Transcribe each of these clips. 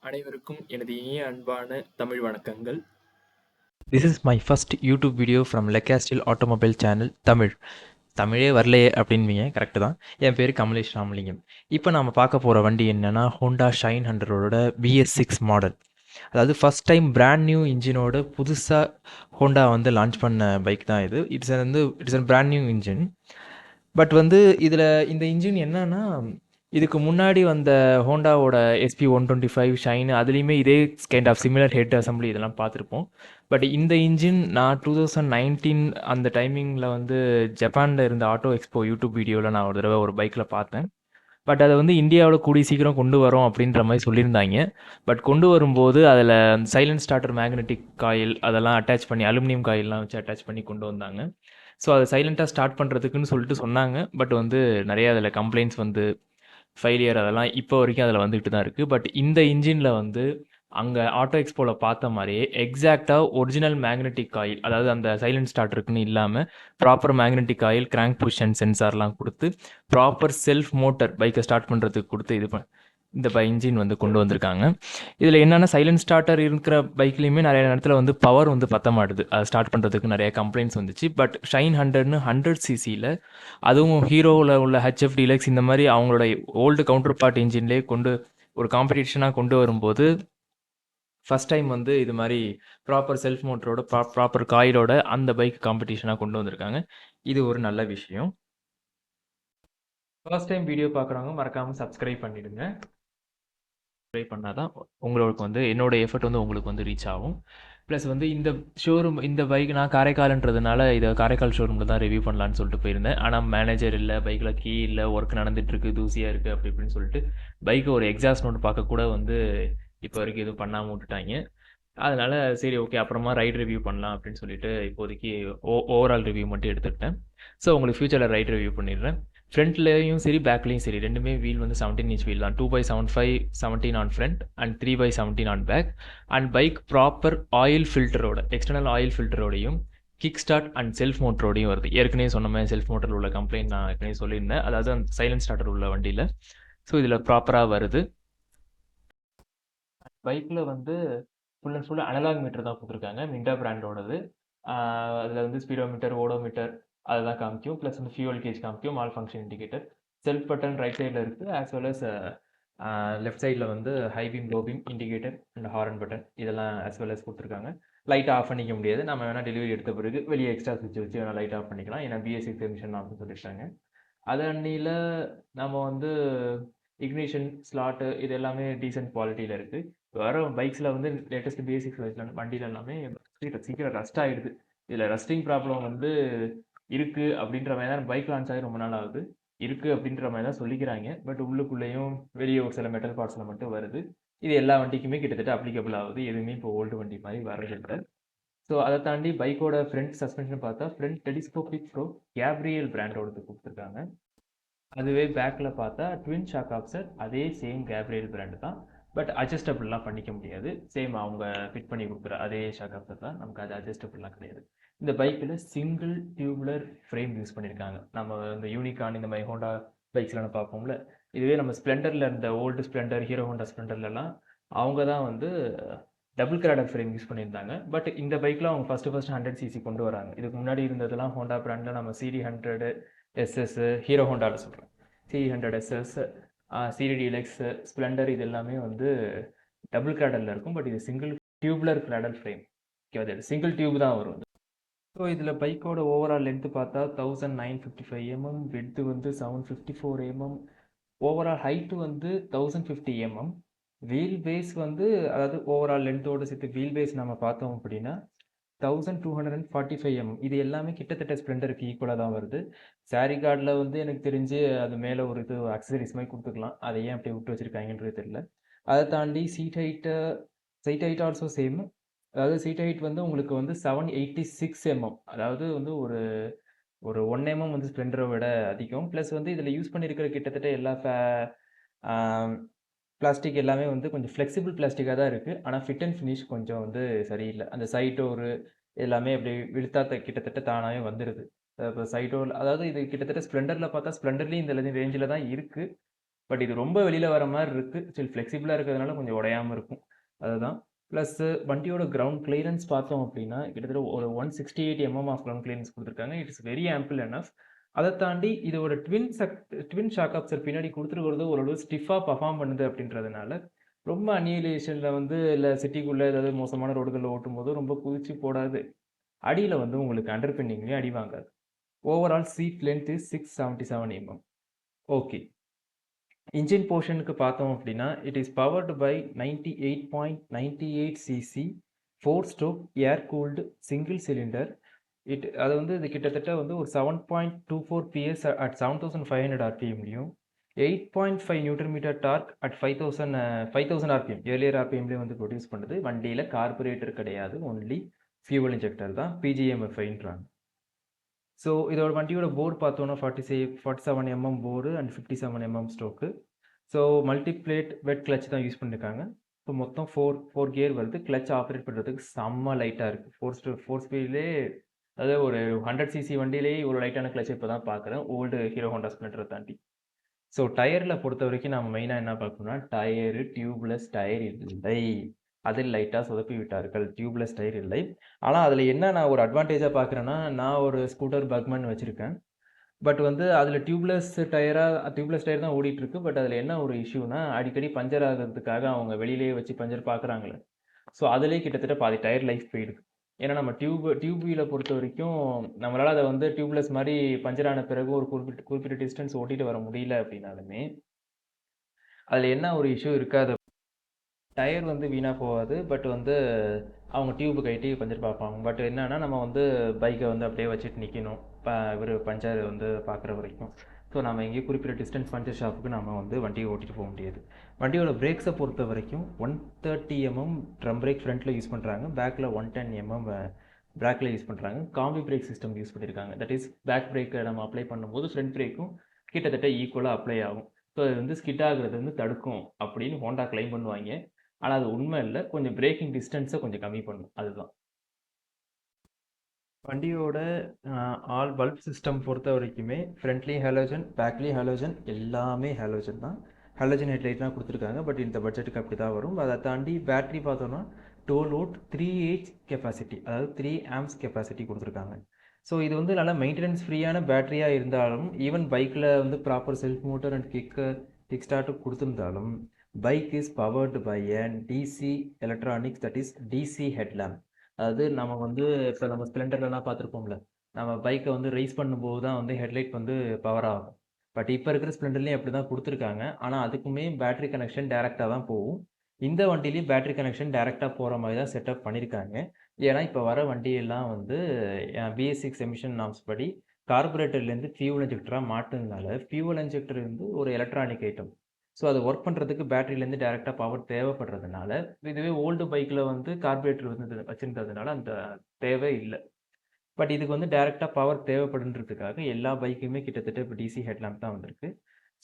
அனைவருக்கும் எனது இனிய அன்பான தமிழ் வணக்கங்கள். This is my first YouTube video from Lecastil Automobile Channel Tamil. தமிழே வரலையே அப்படின்வீங்க, கரெக்டு தான். என் பேர் கமலேஷ் ராமலிங்கம். இப்போ நாம் பார்க்க போகிற வண்டி என்னென்னா ஹோண்டா ஷைன் 100ஓட BS6 மாடல். அதாவது ஃபஸ்ட் டைம் பிராண்ட் நியூ இன்ஜினோட புதுசாக ஹோண்டா வந்து லான்ச் பண்ண பைக் தான் இது. It's brand new engine. But வந்து இதில் இந்த இன்ஜின் என்னன்னா, இதுக்கு முன்னாடி வந்த ஹோண்டாவோட SP125 ஷைன் அதுலேயுமே இதே kind of similar head assembly இதெல்லாம் பார்த்துருப்போம். பட் இந்த இன்ஜின் நான் 2019 அந்த டைமிங்கில் வந்து ஜப்பானில் இருந்த ஆட்டோ எக்ஸ்போ யூடியூப் வீடியோவில் நான் ஒரு தடவை ஒரு பைக்கில் பார்த்தேன். பட் அதை வந்து இந்தியாவில் கூடிய சீக்கிரம் கொண்டு வரோம் அப்படின்ற மாதிரி சொல்லியிருந்தாங்க. பட் கொண்டு வரும்போது அதில் சைலண்ட் ஸ்டார்டர் மேக்னெட்டிக் காயில் அதெல்லாம் அட்டாச் பண்ணி அலுமினியம் காயிலெலாம் வச்சு அட்டாச் பண்ணி கொண்டு வந்தாங்க. ஸோ அதை சைலண்ட்டாக ஸ்டார்ட் பண்ணுறதுக்குன்னு சொல்லிட்டு சொன்னாங்க. பட் வந்து நிறைய அதில் கம்ப்ளைண்ட்ஸ் வந்து ஃபெயிலியர் அதெல்லாம் இப்போ வரைக்கும் அதில் வந்துக்கிட்டு தான் இருக்குது. பட் இந்த இன்ஜினில் வந்து அங்கே ஆட்டோ எக்ஸ்போவில் பார்த்த மாதிரியே எக்ஸாக்டாக ஒரிஜினல் மேக்னெட்டிக் காயில், அதாவது அந்த சைலண்ட் ஸ்டார்டருக்குன்னு இல்லாமல் proper magnetic coil, crank push and சென்சார்லாம் கொடுத்து ப்ராப்பர் செல்ஃப் மோட்டர் பைக்கை ஸ்டார்ட் பண்ணுறதுக்கு கொடுத்து இந்த இன்ஜின் வந்து கொண்டு வந்திருக்காங்க. இதில் என்னென்னா சைலண்ட் ஸ்டார்டர் இருக்கிற பைக்லேயுமே நிறைய நேரத்தில் வந்து பவர் வந்து பற்ற மாட்டுது. அதை ஸ்டார்ட் பண்ணுறதுக்கு நிறைய கம்ப்ளைண்ட்ஸ் வந்துச்சு. பட் ஷைன் 100 சிசியில், அதுவும் ஹீரோவில் உள்ள HF டீலக்ஸ் இந்த மாதிரி அவங்களோட ஓல்டு கவுண்டர் பார்ட் இன்ஜின்லேயே ஒரு காம்படிஷனாக கொண்டு வரும்போது ஃபஸ்ட் டைம் வந்து இது மாதிரி ப்ராப்பர் செல்ஃப் மோட்டரோட ப்ராப்பர் காயிலோட அந்த பைக் காம்படிஷனாக கொண்டு வந்திருக்காங்க. இது ஒரு நல்ல விஷயம். ஃபர்ஸ்ட் டைம் வீடியோ பார்க்குறவங்க மறக்காமல் சப்ஸ்கிரைப் பண்ணிடுங்க. சப்ஸ்கிரைப் பண்ணால் தான் உங்களுக்கு வந்து என்னோட எஃபர்ட் வந்து உங்களுக்கு வந்து ரீச் ஆகும். ப்ளஸ் வந்து இந்த ஷோரூம், இந்த பைக் நான் காரைக்கால்ன்றதுனால இதை காரைக்கால் ஷோரூமில் தான் ரிவ்யூ பண்ணலான்னு சொல்லிட்டு போயிருந்தேன். ஆனால் மேனேஜர் இல்லை, பைக்கில் கீ இல்லை, ஒர்க் நடந்துகிட்ருக்கு, தூசியாக இருக்குது அப்படி இப்படின்னு சொல்லிட்டு பைக்கை ஒரு எக்ஸாஸ்ட் நோட் பார்க்க கூட வந்து இப்போ வரைக்கும் எதுவும் பண்ணாமல் விட்டுட்டாங்க. அதனால் சரி ஓகே அப்புறமா ரைட் ரிவ்யூ பண்ணலாம் அப்படின்னு சொல்லிட்டு இப்போதைக்கு ஓவரால் ரிவ்யூ மட்டும் எடுத்துக்கிட்டேன். ஸோ உங்களுக்கு ஃபியூச்சரில் ரைட் ரிவ்யூ பண்ணிடுறேன். ஃப்ரண்ட்லேயும் சரி பேக்லேயும் சரி ரெண்டுமே வீல் வந்து 17 இன்ச் வீல் தான். 2x75 17 on front and 3x17 on back. And bike proper oil ஃபில்டரோட, எக்ஸ்டர்னல் ஆயில் ஃபில்டரோடையும் கிக் ஸ்டார்ட் அண்ட் செல்ஃப் மோட்டரோடையும் வருது. ஏற்கனவே சொன்ன மாதிரி செல்ஃப் மோட்டரில் உள்ள கம்ப்ளைண்ட் நான் ஏற்கனவே சொல்லியிருந்தேன், அதாவது அந்த சைலண்ட் ஸ்டார்டர் உள்ள வண்டியில். ஸோ இதில் ப்ராப்பராக வருது. பைக்கில் வந்து full and full analog meter தான் கொடுத்துருக்காங்க, மிண்டா பிராண்டோடது. அதில் வந்து ஸ்பீடோமீட்டர், ஓடோமீட்டர் அதுதான் காமிக்கும். ப்ளஸ் வந்து ஃபியூவல் கேஜ் காமிக்கும், malfunction indicator. Self button right சைடில் இருக்குது, ஆஸ் வெல் அஸ் லெஃப்ட் சைடில் வந்து high beam, low beam indicator and horn button இதெல்லாம் ஆஸ் வெல் அஸ் கொடுத்துருக்காங்க. லைட் ஆஃப் பண்ணிக்க முடியாது, நம்ம வேணால் டெலிவரி எடுத்த பிறகு வெளியே எக்ஸ்ட்ரா சுவிட்ச் வச்சு வேணால் லைட் ஆஃப் பண்ணிக்கலாம், ஏன்னா BS6 எமிஷன் அப்படின்னு சொல்லியிருக்காங்க. அது அன்னியில் நம்ம வந்து இக்னிஷன் ஸ்லாட்டு இது எல்லாமே டீசென்ட் குவாலிட்டியில் இருக்குது. வர பைக்ஸில் வந்து லேட்டஸ்ட் BS6 வண்டியில் எல்லாமே சீக்கிரம் ரஸ்ட் ஆகிடுது. இதில் ரஸ்டிங் ப்ராப்ளம் வந்து இருக்குது அப்படின்ற மாதிரி தான் பைக் லான்ச் ஆகி ரொம்ப நாள் ஆகுது. இருக்குது அப்படின்ற மாதிரி தான் சொல்லிக்கிறாங்க. பட் உள்ளுக்குள்ளேயும் வெளியே ஒரு சில மெட்டல் பார்ட்ஸில் மட்டும் வருது. இது எல்லா வண்டிக்குமே கிட்டத்தட்ட அப்ளிகபிள் ஆகுது. எதுவுமே இப்போ ஓல்டு வண்டி மாதிரி வர்றதில்லை. ஸோ அதை தாண்டி பைக்கோட ஃப்ரண்ட் சஸ்பென்ஷன் பார்த்தா ஃப்ரண்ட் டெலிஸ்கோபிக் ப்ரோ கேப்ரியல் பிராண்டோடது கொடுத்துருக்காங்க. அதுவே பேக்கில் பார்த்தா ட்வின் ஷாக் ஆப்சர், அதே சேம் கேப்ரியல் பிராண்டு தான். பட் அட்ஜஸ்டபிள்லாம் பண்ணிக்க முடியாது. சேம் அவங்க ஃபிட் பண்ணி கொடுக்குற அதே ஷாக் ஆப்சர் தான், நமக்கு அது அட்ஜஸ்டபிள்லாம் கிடையாது. இந்த பைக்கில் சிங்கிள் டியூப்லர் ஃப்ரேம் யூஸ் பண்ணியிருக்காங்க. நம்ம இந்த யூனிகான் இந்த மாதிரி ஹோண்டா பைக்ஸ்லாம் பார்ப்போம்ல, இதுவே நம்ம ஸ்ப்ளெண்டரில் இருந்த ஓல்டு ஸ்ப்ளெண்டர், ஹீரோ ஹோண்டா ஸ்ப்ளெண்டர்லலாம் அவங்க தான் வந்து டபுள் கிராடர் ஃப்ரேம் யூஸ் பண்ணியிருந்தாங்க. பட் இந்த பைக்கில் அவங்க ஃபஸ்ட்டு 100cc கொண்டு வராங்க. இதுக்கு முன்னாடி இருந்ததெல்லாம் ஹோண்டா பிராண்டில் நம்ம CD100 SS, ஹீரோ ஹோண்டாவில் சொல்கிறேன், CD100 SS, CD deluxe, Splendor இது எல்லாமே வந்து டபுள் கிராடலில் இருக்கும். பட் இது single tubular cradle frame. Okay, அது சிங்கிள் டியூப் தான் வரும். ஸோ இதில் பைக்கோட ஓவரால் லென்த்து பார்த்தா 1955 mm, விட்த்து வந்து 754 mm, ஓவரால் ஹைட்டு வந்து 1050 mm. வீல் பேஸ் வந்து, அதாவது ஓவரால் லென்த்தோடு சேர்த்து வீல் பேஸ் நம்ம பார்த்தோம் அப்படின்னா 1245 mm. இது எல்லாமே கிட்டத்தட்ட ஸ்ப்ளெண்டருக்கு ஈக்குவலாக தான் வருது. சாரி கார்டில் வந்து எனக்கு தெரிஞ்சு அது மேலே ஒரு இது அக்சசரிஸ் மாதிரி கொடுத்துக்கலாம், அதை ஏன் அப்படி விட்டு வச்சுருக்காங்கன்றது தெரியல. அதை தாண்டி சீட் ஹைட் ஆல்சோ சேம். அதாவது சீட் ஹைட் வந்து உங்களுக்கு வந்து 786 mm, அதாவது வந்து ஒரு 1 mm வந்து ஸ்ப்ளெண்டரை விட அதிகம். ப்ளஸ் வந்து இதில் யூஸ் பண்ணியிருக்கிற கிட்டத்தட்ட எல்லா பிளாஸ்டிக் எல்லாமே வந்து கொஞ்சம் ஃப்ளெக்சிபிள் பிளாஸ்டிக்காக தான் இருக்குது. ஆனால் ஃபிட் அண்ட் ஃபினிஷ் கொஞ்சம் வந்து சரியில்லை. அந்த சைட் டோரு எல்லாமே அப்படி இழுத்தா கிட்டத்தட்ட தானாவே வந்துருது. இப்போ சைடோல் அதாவது இது கிட்டத்தட்ட ஸ்ப்ளெண்டர்ல பார்த்தா ஸ்ப்ளெண்டர்லயும் இந்த ரேஞ்சில தான் இருக்கு. பட் இது ரொம்ப வெளியில வர மாரி இருக்கு. ஸ்டில் ஃப்ளெக்சிபிளா இருக்கிறதுனால கொஞ்சம் உடையாம இருக்கும். அதுதான். பிளஸ் வண்டியோட கிரவுண்ட் கிளியரன்ஸ் பார்த்தோம் அப்படின்னா, கிட்டத்தட்ட ஒரு 168 ஆஃப் கிரவுண்ட் கிளியரன்ஸ் குடுத்துருக்காங்க. It is very ample enough. அத தாண்டி இதோட ட்வின் ஷாக் அப்சர் பின்னாடி குடுத்துருக்கிறது ஓரளவு ஸ்டிஃப்பா பெர்ஃபார்ம் பண்ணுது அப்படின்றதுனால, ரொம்ப அன்னியலேஷன்ல இல்ல சிட்டிக்குள்ள ஏதாவது மோசமான ரோடுகள்ல ஓட்டும்போது ரொம்ப குதிச்சு போடாது. அடியில உங்களுக்கு அண்டர் பின்னிங்லயும் அடி வாங்காது. Overall seat length is 677 okay. Engine போர்ஷனுக்கு பார்த்தோம் அப்படின்னா, it is powered by 98.98 cc 4 stroke air cooled single cylinder. அது இது கிட்டத்தட்ட ஒரு 7.24 பிஎஸ் அட் 7500 ஆர்பிஎம்லையும் 8.5 newton metre torque at 5000 RPM earlier ஆர்பிஎம்லேயே ப்ரொடியூஸ் பண்ணுது. வண்டியில் கார்பரேட்டர் கிடையாது, ஒன்லி ஃபியூவல் இன்ஜெக்டர் தான், பிஜிஎம்எஃப்ஐன்றாங்க. ஸோ இதோட வண்டியோட போர் பார்த்தோன்னா 47 bore and 57 stroke. So multiplate wet clutch தான் யூஸ் பண்ணியிருக்காங்க. இப்போ மொத்தம் ஃபோர் கியர் வருது. கிளச் ஆப்ரேட் பண்ணுறதுக்கு செம்ம லைட்டாக இருக்குது. ஃபோர் ஸ்பீட்லேயே அதாவது ஒரு 100 சிசி வண்டியிலேயே இவ்வளோ லைட்டான கிளச் இப்போ தான் பார்க்குறேன், ஓல்டு ஹீரோ ஹோண்டா ஸ்ப்ளெண்டரை தாண்டி. ஸோ டயரில் பொறுத்த வரைக்கும் நம்ம மெயினாக என்ன பார்க்கணும்னா, டயரு டியூப்லெஸ் டயர் இல்லை. அதில் லைட்டாக சொதப்பி விட்டார்கள். டியூப்லெஸ் டயர் இல்லை. ஆனால் அதில் என்ன நான் ஒரு அட்வான்டேஜாக பார்க்குறேன்னா, நான் ஒரு ஸ்கூட்டர் பக்மன் வச்சுருக்கேன். பட் அதில் டியூப்லெஸ் டயர் தான் ஓடிட்டுருக்கு. பட் அதில் என்ன ஒரு இஷ்யூனா, அடிக்கடி பஞ்சர் ஆகிறதுக்காக அவங்க வெளியிலேயே வச்சு பஞ்சர் பார்க்குறாங்களே. ஸோ அதிலேயே கிட்டத்தட்ட பாதி டயர் லைஃப் போயிடுது. ஏன்னா நம்ம டியூப் வீலை பொறுத்த வரைக்கும் நம்மளால் அதை டியூப்லெஸ் மாதிரி பஞ்சர் ஆன பிறகு ஒரு குறிப்பிட்ட டிஸ்டன்ஸ் ஓட்டிட்டு வர முடியல அப்படின்னாலுமே, அதில் என்ன ஒரு இஷ்யூ இருக்காது. டயர் வீணாக போகாது. பட் அவங்க டியூப் கழட்டி பஞ்சர் பார்ப்பாங்க. பட் என்னன்னா நம்ம பைக்கை அப்படியே வச்சுட்டு நிற்கணும். இவர் பஞ்சர் பார்க்குற வரைக்கும். ஸோ நம்ம எங்கேயும் குறிப்பிட்ட டிஸ்டன்ஸ் பஞ்சர் ஷாப்புக்கு நம்ம வண்டியை ஓட்டிகிட்டு போக முடியாது. வண்டியோட பிரேக்ஸை பொறுத்த வரைக்கும் 130 ட்ரம் பிரேக் ஃப்ரண்ட்டில் யூஸ் பண்ணுறாங்க. பேக்கில் 110 பேக்கில் யூஸ் பண்ணுறாங்க. காம்பி பிரேக் சிஸ்டம் யூஸ் பண்ணியிருக்காங்க. தட் இஸ் பேக் பிரேக்கை நம்ம அப்ளை பண்ணும்போது ஃப்ரண்ட் பிரேக்கும் கிட்டத்தட்ட ஈக்குவலாக அப்ளை ஆகும். ஸோ அது ஸ்கிட் ஆகுறது தடுக்கும் அப்படின்னு ஹோண்டா கிளைம் பண்ணுவாங்க. ஆனால் அது உண்மை இல்லை. கொஞ்சம் பிரேக்கிங் டிஸ்டன்ஸை கொஞ்சம் கம்மி பண்ணும், அதுதான். வண்டியோட ஆல் பல்ப் சிஸ்டம் பொறுத்த வரைக்குமே ஃப்ரண்ட்லேயும் ஹேலோஜன், பேக்லேயும் ஹேலோஜன், எல்லாமே ஹேலோஜன் தான். ஹேலோஜன் ஹெட்லைட் தான் கொடுத்துருக்காங்க. பட் இந்த பட்ஜெட்டுக்கு அப்படி தான் வரும். அதை தாண்டி பேட்டரி பார்த்தோன்னா 12 வோல்ட் 3H கெப்பாசிட்டி, அதாவது 3 ஆம்ஸ் கெப்பாசிட்டி கொடுத்துருக்காங்க. ஸோ இது நல்லா மெயின்டெனன்ஸ் ஃப்ரீயான பேட்டரியாக இருந்தாலும், ஈவன் பைக்கில் proper self motor and kick start கொடுத்துருந்தாலும், bike is powered by an DC electronics, that is DC headlamp. அதாவது நம்ம இப்போ நம்ம ஸ்ப்ளெண்டர்லாம் பார்த்துருப்போம்ல, நம்ம பைக்கை ரைஸ் பண்ணும்போது தான் ஹெட்லைட் பவர் ஆகும். பட் இப்போ இருக்கிற ஸ்ப்ளெண்டர்லேயும் அப்படி தான் கொடுத்துருக்காங்க. ஆனால் அதுக்குமே பேட்டரி கனெக்ஷன் டேரெக்டாக தான் போகும். இந்த வண்டிலையும் பேட்டரி கனெக்ஷன் டேரெக்டாக போகிற மாதிரி தான் செட்டப் பண்ணியிருக்காங்க. ஏன்னா இப்போ வர வண்டியெல்லாம் BS6 எமிஷன் நார்ம்ஸ் படி கார்பரேட்டர்லேருந்து ஃபியூவல் இன்ஜெக்டராக மாட்டுறதுனால, ஃபியூவல் இன்ஜெக்டர் ஒரு எலக்ட்ரானிக் ஐட்டம். ஸோ அதை ஒர்க் பண்ணுறதுக்கு பேட்டரியிலேருந்து டேரெக்டாக பவர் தேவைப்படுறதுனால, இதுவே ஓல்டு பைக்கில் கார்பரேட்டர் வச்சுருந்ததுனால அந்த தேவை இல்லை. பட் இதுக்கு டேரெக்டாக பவர் தேவைப்படுன்றதுக்காக எல்லா பைக்குமே கிட்டத்தட்ட இப்போ டிசி ஹெட்லாம்ப் தான் வந்திருக்கு.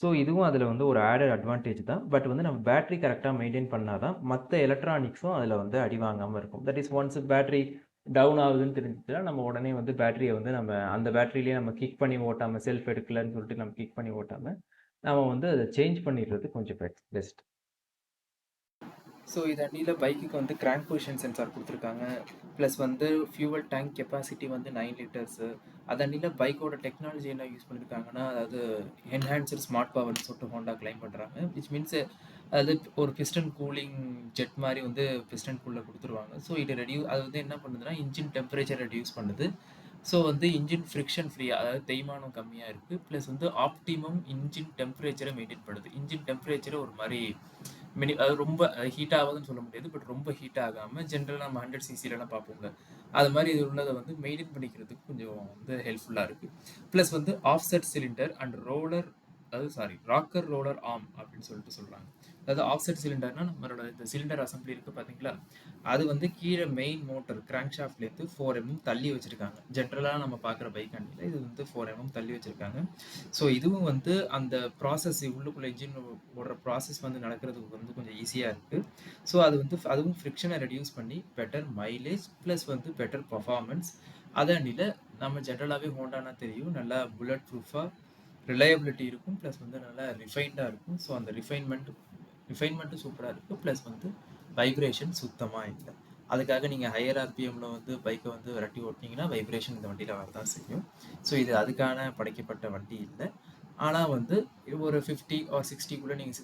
ஸோ இதுவும் அதில் ஒரு ஆடட் அட்வான்டேஜ் தான். பட் நம்ம பேட்டரி கரெக்டாக மெயின்டைன் பண்ணால் தான் மற்ற எலக்ட்ரானிக்ஸும் அதில் அடி வாங்காமல் இருக்கும். That is once battery down ஆகுதுன்னு தெரிஞ்சுச்சுன்னா நம்ம உடனே பேட்டரியை நம்ம அந்த பேட்டரியிலேயே நம்ம கிக் பண்ணி ஓட்டாமல், செல்ஃப் எடுக்கலன்னு சொல்லிட்டு நம்ம கிக் பண்ணி ஓட்டாமல் நம்ம அதை சேஞ்ச் பண்ணிடுறது கொஞ்சம் பெஸ்ட். ஸோ இது அடியில் பைக்குக்கு கிராங்க் பொசிஷன் சென்சார் கொடுத்துருக்காங்க. Plus fuel tank capacity 9 litres. அதண்டியில் பைக்கோட டெக்னாலஜி என்ன யூஸ் பண்ணியிருக்காங்கன்னா, அதாவது என்ஹான்சர் ஸ்மார்ட் பவர்னு சொல்லிட்டு ஹோண்டா கிளைம் பண்ணுறாங்க. விச் மீன்ஸ் அதாவது ஒரு பிஸ்டன் கூலிங் ஜெட் மாதிரி பிஸ்டன் கூலில் கொடுத்துருவாங்க. ஸோ இது அது என்ன பண்ணுதுன்னா, இன்ஜின் டெம்பரேச்சர் ரெடியூஸ் பண்ணுது. ஸோ இன்ஜின் ஃப்ரிக்ஷன் ஃப்ரீயாக, அதாவது தேய்மானம் கம்மியாக இருக்குது. ப்ளஸ் ஆப்டிமம் இன்ஜின் டெம்பரேச்சரை மெயின்டைன் பண்ணுது. இன்ஜின் டெம்பரேச்சரை ஒரு மாதிரி அது ரொம்ப ஹீட் ஆகாதுன்னு சொல்ல முடியாது. பட் ரொம்ப ஹீட் ஆகாமல் ஜென்ரலாக நம்ம 100 சிசிலலாம் பார்ப்போங்க, அது மாதிரி இது உள்ளதை மெயின்டைன் பண்ணிக்கிறதுக்கு கொஞ்சம் ஹெல்ப்ஃபுல்லாக இருக்குது. Plus offset cylinder and roller rocker roller arm அப்படின்னு சொல்லிட்டு சொல்றாங்க. அதாவது ஆஃப்செட் சிலிண்டர்னா நம்மளோட இந்த சிலிண்டர் அசெம்பிளி இருக்கு பார்த்தீங்களா? அது வந்து கீழ மெயின் மோட்டார் கிராங்க் ஷாஃப்ட்லேருந்து 4 தள்ளி வச்சிருக்காங்க. ஜென்ரலா நம்ம பார்க்குற பைக் வண்டியில இது வந்து 4 தள்ளி வச்சிருக்காங்க. ஸோ இதுவும் வந்து அந்த ப்ராசஸ் உள்ளுக்குள்ள இன்ஜின் ஓடுற ப்ராசஸ் வந்து நடக்கிறதுக்கு வந்து கொஞ்சம் ஈஸியா இருக்கு. ஸோ அது வந்து அதுவும் ஃப்ரிக்ஷனை ரெடியூஸ் பண்ணி பெட்டர் மைலேஜ் ப்ளஸ் வந்து பெட்டர் பெர்ஃபார்மன்ஸ். அதாண்டில நம்ம ஜென்ரலாவே ஹோண்டானா தெரியும். நல்லா புல்லட் ப்ரூஃபா ரிலையபிலிட்டி இருக்கும். ப்ளஸ் வந்து நல்லா ரிஃபைன்டா இருக்கும். ஸோ அந்த ரிஃபைன்மெண்ட்டும் சூப்பரா இருக்கு. ப்ளஸ் வந்து வைப்ரேஷன் சுத்தமா இல்ல. அதுக்காக நீங்க ஹையர் ஆர்பிஎம்ல வந்து பைக்கை வந்து விரட்டி ஓட்டுனீங்கன்னா வைப்ரேஷன் இந்த வண்டியில வரதான் செய்யும். ஸோ இது அதுக்கான படைக்கப்பட்ட வண்டி இல்ல. ஆனா வந்து ஒரு 50 ஆர் 60க்குள்ள நீங்க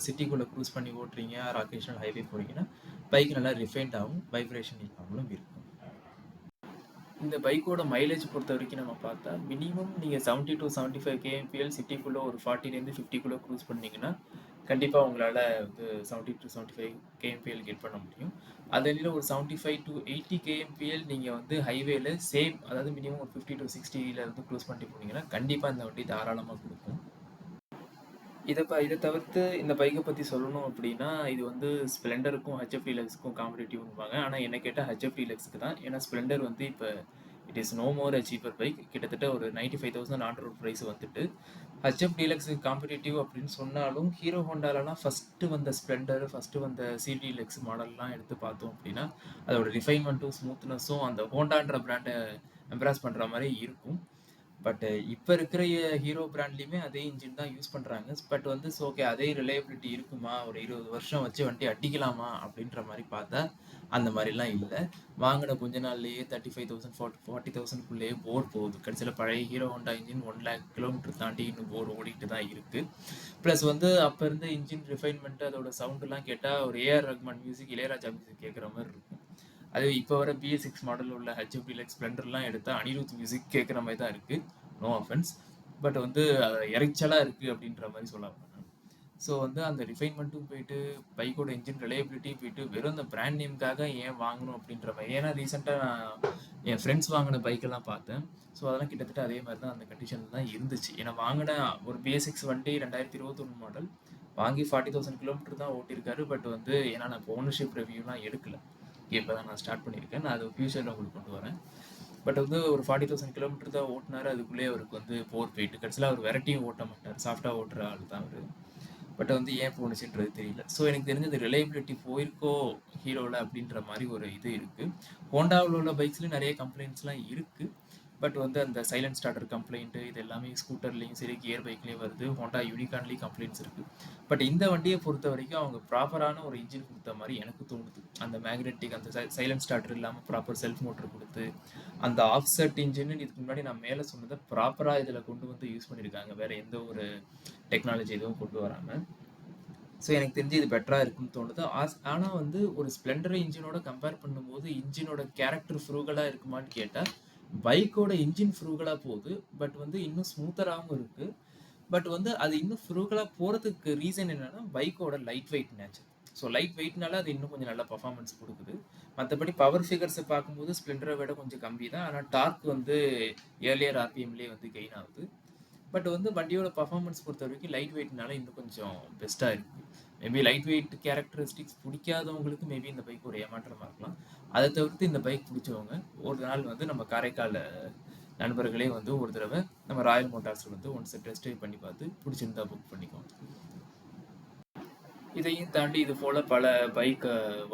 சிட்டிக்குள்ள க்ரூஸ் பண்ணி ஓட்டுறீங்க, ஆர் அக்கேஷனல் ஹைவே போறீங்கன்னா பைக் நல்லா ரிஃபைன்ட் ஆகும். வைப்ரேஷன் இல்லாமலும் இருக்கும். இந்த பைக்கோட மைலேஜ் பொறுத்த வரைக்கும் நம்ம பார்த்தா மினிமம் நீங்கள் 70 to 75 kmpl சிட்டிக்குள்ளே ஒரு 40லேருந்து 50க்குள்ளே க்ரூஸ் பண்ணீங்கன்னா கண்டிப்பாக உங்களால் வந்து 70 to 75 kmpl கெட் பண்ண முடியும். அதில் ஒரு 75 to 80 kmpl நீங்கள் வந்து ஹைவேல சேம், அதாவது மினிமம் ஒரு 50 to 60ல இருந்து க்ரூஸ் பண்ணிட்டு போனீங்கன்னா கண்டிப்பாக இந்த வண்டி தாராளமாக கொடுக்கும். இதை தவிர்த்து இந்த பைக்கை பற்றி சொல்லணும் அப்படின்னா இது வந்து ஸ்ப்ளெண்டருக்கும் ஹெச்எஃப் டீலக்ஸுக்கும் காம்படிட்டிவ்னுவாங்க. ஆனால் என்ன கேட்டால் ஹெச்எஃப் டீலக்ஸுக்கு தான். ஏன்னா ஸ்ப்ளெண்டர் வந்து இப்போ it is no more a cheaper bike. கிட்டத்தட்ட ஒரு 95,000 ஆன் ரோட் ப்ரைஸ் வந்துட்டு ஹெச்எஃப் டீலக்ஸுக்கு காம்படிட்டிவ் அப்படின்னு சொன்னாலும் ஹீரோ ஹோண்டாலலாம் ஃபஸ்ட்டு வந்த ஸ்ப்ளெண்டர், ஃபஸ்ட்டு வந்த சி டீலக்ஸ் மாடல்லாம் எடுத்து பார்த்தோம் அப்படின்னா அதோட ரிஃபைன்மெண்ட்டும் ஸ்மூத்னஸும் அந்த ஹோண்டான்ற பிராண்டை எம்ப்ராஸ் பண்ணுற மாதிரி இருக்கும். பட் இப்போ இருக்கிற ஹீரோ பிராண்ட்லேயுமே அதே இன்ஜின் தான் யூஸ் பண்ணுறாங்க. பட் வந்து ஓகே அதே ரிலையபிலிட்டி இருக்குமா, ஒரு 20 வருஷம் வச்சு வண்டி அடிக்கலாமா அப்படின்ற மாதிரி பார்த்தா அந்த மாதிரிலாம் இல்லை. வாங்கின கொஞ்ச நாள்லேயே 35,000 40,000க்குள்ளேயே போர் போகுது. கடைசியில் பழைய ஹீரோ ஹோண்டா இன்ஜின் 1,00,000 கிலோமீட்டர் தாண்டி இன்னும் போர் ஓடிட்டு தான் இருக்குது. ப்ளஸ் வந்து அப்போ இருந்த இன்ஜின் ரிஃபைன்மெண்ட் அதோட சவுண்டுலாம் கேட்டால் ஒரு AR Rahman music, Ilaiyaraaja music கேட்குற மாதிரி இருக்கும். அது இப்போ வர BS6 மாடல் உள்ள ஹெச்எஃப் டீலக்ஸ் ஸ்ப்ளெண்டர்லாம் எடுத்தால் அனிருத் மியூசிக் கேட்குற மாதிரி தான் இருக்குது. No offence. பட் வந்து அது இறைச்சலாக இருக்குது அப்படின்ற மாதிரி சொல்லலாம். ஸோ வந்து அந்த ரிஃபைன்மெண்ட்டும் போயிட்டு பைக்கோட இன்ஜின் ரிலையபிலிட்டியும் போயிட்டு வெறும் அந்த பிராண்ட் நேம்காக ஏன் வாங்கணும் அப்படின்ற மாதிரி. ஏன்னா ரீசெண்டாக நான் என் ஃப்ரெண்ட்ஸ் வாங்கின பைக்கெல்லாம் பார்த்தேன். ஸோ அதெல்லாம் கிட்டத்தட்ட அதே மாதிரி தான் அந்த கண்டிஷன் தான் இருந்துச்சு. ஏன்னா வாங்கின ஒரு BS6 வண்டி 2021 மாடல் வாங்கி 40,000 கிலோமீட்டர் தான் ஓட்டியிருக்காரு. பட் வந்து ஏன்னா நான் இப்போ ஓனர்ஷிப் ரிவ்யூலாம் எடுக்கல, இப்போ தான் நான் ஸ்டார்ட் பண்ணியிருக்கேன். நான் அது ஃபியூச்சரில் உங்களுக்கு கொண்டு வரேன். பட் வந்து ஒரு 40,000 கிலோமீட்டர் தான் ஓட்டினாரு. அதுக்குள்ளேயே அவருக்கு வந்து போர் போயிட்டு கடைசியில் அவர் வெரைட்டியும் ஓட்ட மாட்டார், சாஃப்டாக ஓட்டுற ஆள் தான் அவர். பட் வந்து ஏன் போணுச்சுன்றது தெரியல. ஸோ எனக்கு தெரிஞ்சது ரிலையபிலிட்டி போயிருக்கோ ஹீரோவில் அப்படின்ற மாதிரி ஒரு இது இருக்குது. ஹோண்டாவில் உள்ள பைக்ஸ்லையும் நிறைய கம்ப்ளைண்ட்ஸ்லாம் இருக்குது. பட் வந்து அந்த சைலண்ட் ஸ்டார்டர் கம்ப்ளைண்ட்டு இது எல்லாமே ஸ்கூட்டர்லேயும் சரி கியர் பைக்லேயும் வருது. ஹோண்டா யூனிகான்லேயும் கம்ப்ளைண்ட்ஸ் இருக்குது. பட் இந்த வண்டியை பொறுத்த வரைக்கும் அவங்க ப்ராப்பரான ஒரு இன்ஜின் கொடுத்த மாதிரி எனக்கு தோணுது. அந்த மேக்னெட்டிக் அந்த சைலண்ட் ஸ்டார்டர் இல்லாமல் ப்ராப்பர் செல்ஃப் மோட்டர் கொடுத்து அந்த ஆஃப்செட் இன்ஜின்னு இதுக்கு முன்னாடி நான் மேலே சொன்னதை ப்ராப்பராக இதில் கொண்டு வந்து யூஸ் பண்ணியிருக்காங்க. வேறு எந்த ஒரு டெக்னாலஜி எதுவும் கொண்டு வராமல். ஸோ எனக்கு தெரிஞ்சு இது பெட்டராக இருக்குன்னு தோணுது. ஆனால் வந்து ஒரு ஸ்ப்ளெண்டர் இன்ஜினோட கம்பேர் பண்ணும்போது இன்ஜினோட கேரக்டர் ஃப்ரூகலாக இருக்குமான்னு கேட்டால் பைக்கோட இன்ஜின் ஃப்ரூகலாக போகுது. பட் வந்து இன்னும் ஸ்மூத்தராகவும் இருக்குது. பட் வந்து அது இன்னும் ஃப்ரூகலாக போகிறதுக்கு ரீசன் என்னென்னா பைக்கோட light weight nature. So light வெயிட்னால அது இன்னும் கொஞ்சம் நல்ல பர்ஃபார்மன்ஸ் கொடுக்குது. மற்றபடி பவர் ஃபிகர்ஸை பார்க்கும்போது ஸ்ப்ளெண்டரை விட கொஞ்சம் கம்மி தான். ஆனால் டார்க் வந்து ஏர்லியர் ஆர்பிஎம்லேயே வந்து கெயின் ஆகுது. பட் வந்து வண்டியோட பர்ஃபார்மன்ஸ் பொறுத்த வரைக்கும் லைட் வெயிட்னால இன்னும் கொஞ்சம் பெஸ்ட்டாக இருக்குது. மேபி லைட் வெயிட் கேரக்டரிஸ்டிக்ஸ் பிடிக்காதவங்களுக்கு மேபி இந்த பைக் ஒரு ஏமாற்றமாக இருக்கலாம். அதை தவிர்த்து இந்த பைக் பிடிச்சவங்க ஒரு நாள் வந்து நம்ம காரைக்கால் நண்பர்களே வந்து ஒரு தடவை நம்ம ராயல் மோட்டார்ஸ் வந்து ஒன்ஸ் டெஸ்ட் ட்ரைவ் பண்ணி பார்த்து பிடிச்சிருந்தா புக் பண்ணிக்கோங்க. இதையும் தாண்டி இது போல் பல bike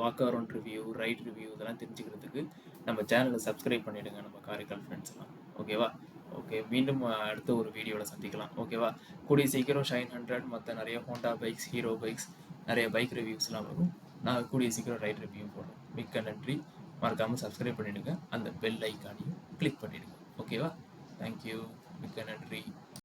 walk around review, right review இதெல்லாம் தெரிஞ்சுக்கிறதுக்கு நம்ம சேனலை சப்ஸ்கிரைப் பண்ணிவிடுங்க நம்ம காரைக்கால் ஃப்ரெண்ட்ஸ்லாம். ஓகேவா? ஓகே, மீண்டும் அடுத்த ஒரு வீடியோவில் சந்திக்கலாம். ஓகேவா? கூடிய சீக்கிரம் ஷைன் 100 மற்ற நிறைய ஹோண்டா பைக்ஸ், ஹீரோ பைக்ஸ், நிறைய பைக் ரிவ்யூஸ்லாம் வரும். நான் கூடிய சீக்கிரம் ரைட் ரிவ்யூ போடுறேன். மிக்க நன்றி. மறக்காமல் சப்ஸ்கிரைப் பண்ணிவிடுங்க. அந்த பெல் ஐக்கானையும் கிளிக் பண்ணிவிடுங்க. ஓகேவா? தேங்க்யூ. மிக்க நன்றி.